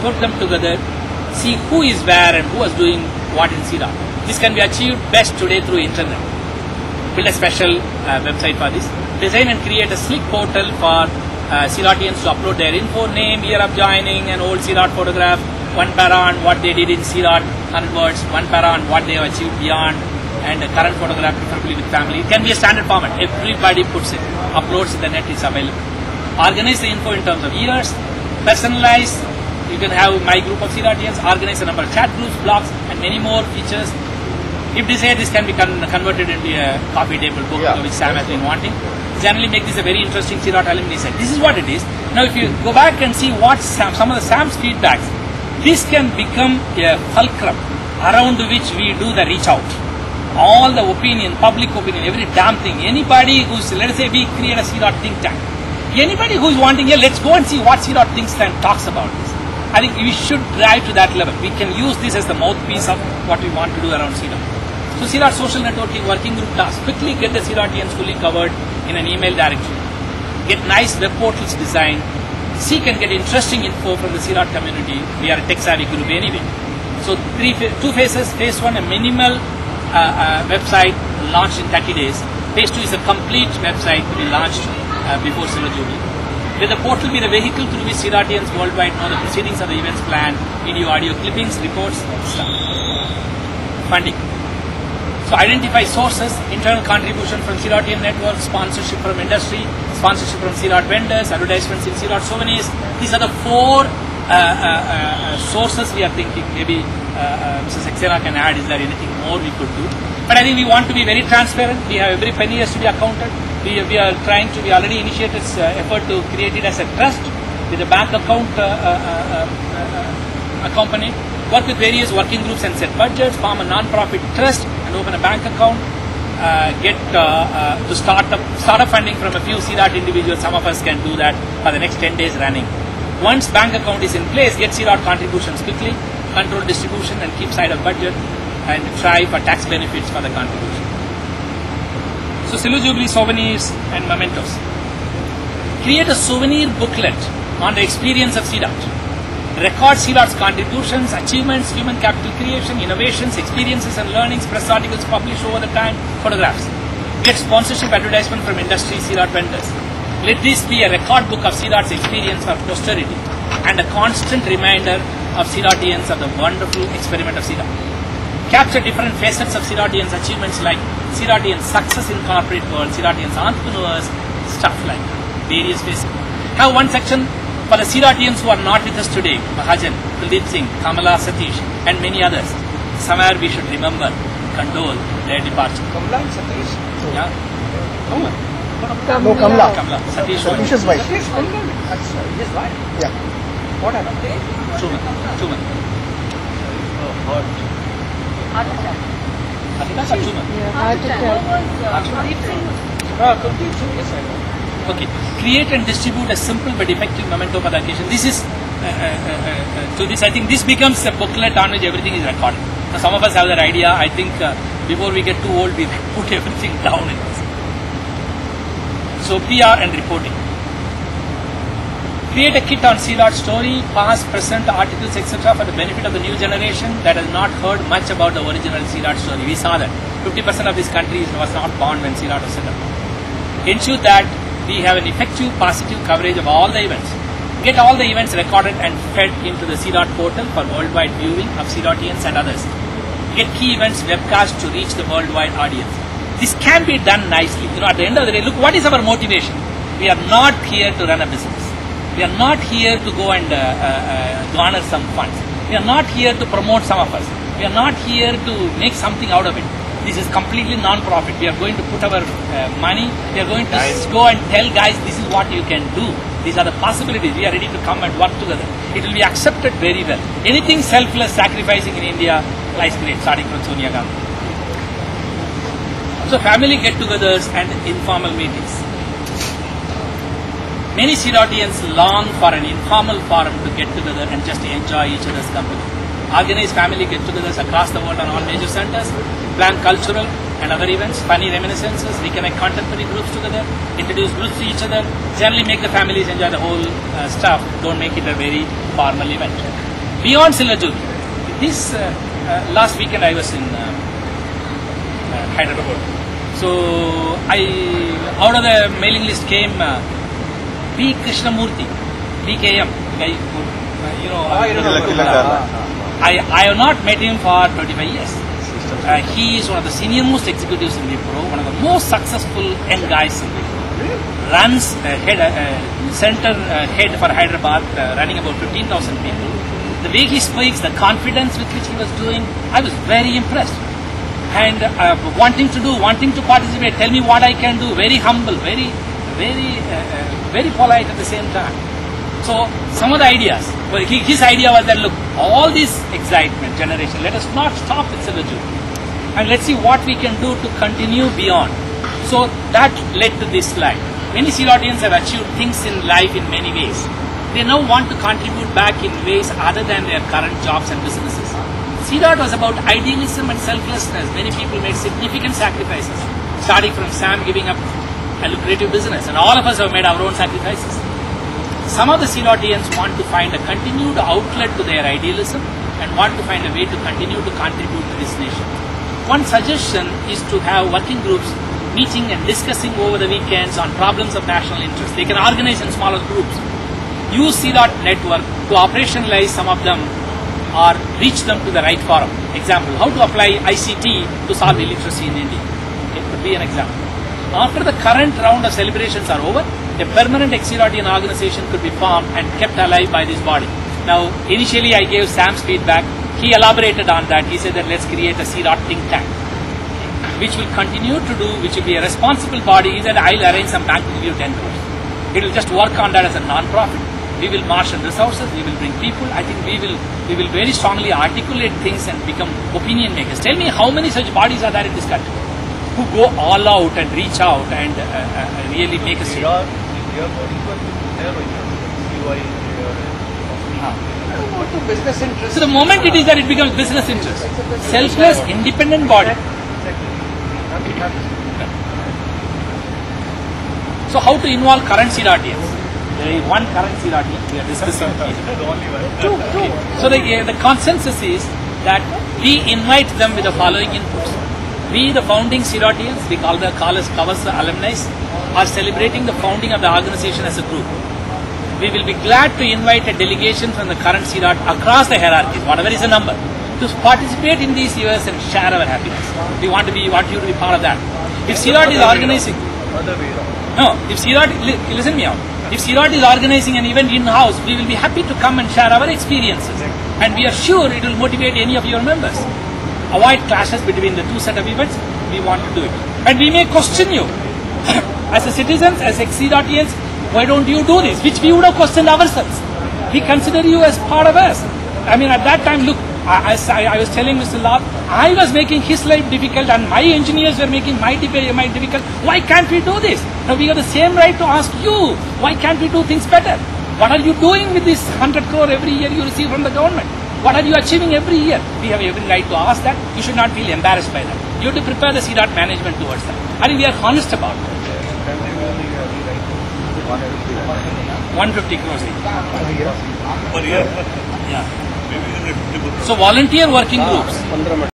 put them together, see who is where and who is doing what in CDOT. This can be achieved best today through internet. Build a special website for this. Design and create a slick portal for CDOTians to upload their info, name, year of joining, an old CDOT photograph, one para on what they did in CDOT, 100 words, one para on what they have achieved beyond, and a current photograph preferably with family. It can be a standard format. Everybody puts it, uploads in the net, it's available. Organize the info in terms of years, personalize. You can have my group of CDOTians, organize a number of chat groups, blogs, and many more features. If desired, this can be converted into a coffee table book, which Sam has been wanting. Generally make this a very interesting CDOT alumni set. This is what it is. Now if you go back and see what some of the Sam's feedbacks, this can become a fulcrum around which we do the reach out. All the opinion, public opinion, every damn thing. Anybody who's, let us say we create a CDOT think tank. Anybody who's wanting, let's go and see what CDOT thinks and talks about this. I think we should drive to that level. We can use this as the mouthpiece of what we want to do around CDOT. So CDOT social networking working group tasks. Quickly get the CDOTians fully covered in an email directory. Get nice web portals designed. Seek and get interesting info from the CDOT community. We are a tech-savvy group anyway. So two phases. Phase 1, a minimal website launched in 30 days. Phase 2 is a complete website to be launched before SilverJublee. Let the portal be the vehicle through which CDOTians worldwide know the proceedings of the events planned, video, audio clippings, reports, stuff. Funding. So identify sources, internal contribution from CDOTian network, sponsorship from industry, sponsorship from CDOT vendors, advertisements in CDOT souvenirs. These are the 4 sources we are thinking. Maybe Mr. Saxena can add, is there anything more we could do? But I think we want to be very transparent. We have every penny has to be accounted. We are trying to, we already initiated effort to create it as a trust with a bank account accompanied. Work with various working groups and set budgets, form a non-profit trust and open a bank account. Get to start up funding from a few CDOT individuals. Some of us can do that for the next 10 days running. Once bank account is in place, get CDOT contributions quickly, control distribution and keep side of budget, and try for tax benefits for the contribution. So SilverJublee souvenirs and mementos. Create a souvenir booklet on the experience of CDOT. Record CDOT's contributions, achievements, human capital creation, innovations, experiences and learnings, press articles published over the time, photographs. Get sponsorship advertisement from industry CDOT vendors. Let this be a record book of CDOT's experience for posterity and a constant reminder of CDOTians of the wonderful experiment of CDOT. Capture different facets of CDOTians' achievements like CDOTians' success in corporate world, CDOTians' entrepreneurs, stuff like various facets. Have one section for the CDOTians who are not with us today, Mahajan, Kuldeep Singh, Kamala, Satish, and many others. Somewhere we should remember, condole their departure. Kamala and Satish? Yeah. Kamala. No, Kamala. Kamala. Satish. Satish's wife. Satish, Kamala. That's his wife. Yeah. What happened? Truman. Heart attack. Kuldeep Singh, yes, I know. Okay. Create and distribute a simple but effective memento for the occasion. This is, I think this becomes a booklet on which everything is recorded. Now, some of us have that idea. I think before we get too old, we put everything down in this. So PR and reporting. Create a kit on CDOT story, past, present, articles, etc. for the benefit of the new generation that has not heard much about the original CDOT story. We saw that 50% of this country was not born when CDOT was set up. Ensure that we have an effective, positive coverage of all the events. Get all the events recorded and fed into the CDOT portal for worldwide viewing of CDOTians and others. Get key events webcast to reach the worldwide audience. This can be done nicely. At the end of the day, look, what is our motivation? We are not here to run a business. We are not here to go and garner some funds. We are not here to promote some of us. We are not here to make something out of it. This is completely non-profit. We are going to put our money. We are going to go and tell guys, this is what you can do. These are the possibilities. We are ready to come and work together. It will be accepted very well. Anything selfless, sacrificing in India lies great, starting from Sonia Gandhi. So family get-togethers and informal meetings. Many CDOTians long for an informal forum to get together and just enjoy each other's company. Organize family get-togethers across the world on all major centers. Plan cultural and other events, funny reminiscences, reconnect contemporary groups together, introduce groups to each other, generally make the families enjoy the whole stuff, don't make it a very formal event. beyond SilverJubMee. This last weekend I was in Hyderabad. So out of the mailing list came B. Krishnamurthy, BKM, guy who, I have not met him for 25 years. He is one of the senior most executives in Wipro, one of the most successful young guys in Wipro. Runs center head for Hyderabad, running about 15,000 people. The way he speaks, the confidence with which he was doing, I was very impressed. And wanting to participate, tell me what I can do, very humble, very polite at the same time. So some of the ideas, well, his idea was that, look, all this excitement generation, let us not stop with SilverJubMee. And let's see what we can do to continue beyond. So that led to this slide. Many Silvertians have achieved things in life in many ways. They now want to contribute back in ways other than their current jobs and businesses. CDOT was about idealism and selflessness. Many people made significant sacrifices, starting from Sam giving up a lucrative business, and all of us have made our own sacrifices. Some of the Silvertians want to find a continued outlet to their idealism and want to find a way to continue to contribute to this nation. One suggestion is to have working groups meeting and discussing over the weekends on problems of national interest. They can organize in smaller groups. Use CDOT network to operationalize some of them or reach them to the right forum. Example, how to apply ICT to solve illiteracy in India. It could be an example. After the current round of celebrations are over, a permanent ex-CDOTian organization could be formed and kept alive by this body. Now, initially I gave Sam's feedback. He elaborated on that. He said that let's create a CDOT think tank, which will continue to do, which will be a responsible body. He said, I'll arrange some bank to give you 10 crores. It will just work on that as a non-profit. We will marshal resources, we will bring people. I think we will very strongly articulate things and become opinion makers. Tell me how many such bodies are there in this country who go all out and reach out and really make a statement. Business interest. So the moment it is that it becomes business interest, selfless, independent body. So how to involve current CDOTians? There is one current CDOTian we are discussing. So the consensus is that we invite them with the following inputs. We, the founding CDOTians, we call us alumni, are celebrating the founding of the organization as a group. We will be glad to invite a delegation from the current CDOT across the hierarchies, whatever is the number, to participate in these years and share our happiness. We want you to be part of that. If CDOT is organizing, if CDOT, listen me out. If CDOT is organizing an event in-house, we will be happy to come and share our experiences. And we are sure it will motivate any of your members. Avoid clashes between the two set of events. We want to do it. And we may question you. As a citizens, as ex-CDOTians, why don't you do this? Which we would have questioned ourselves. We consider you as part of us. I mean, at that time, look, I was telling Mr. Lal, I was making his life difficult and my engineers were making my life difficult. Why can't we do this? Now we have the same right to ask you, why can't we do things better? What are you doing with this 100 crore every year you receive from the government? What are you achieving every year? We have every right to ask that. You should not feel embarrassed by that. You have to prepare the CDOT management towards that. I think we are honest about it. 150 crores. Per year? Yeah. So volunteer working groups.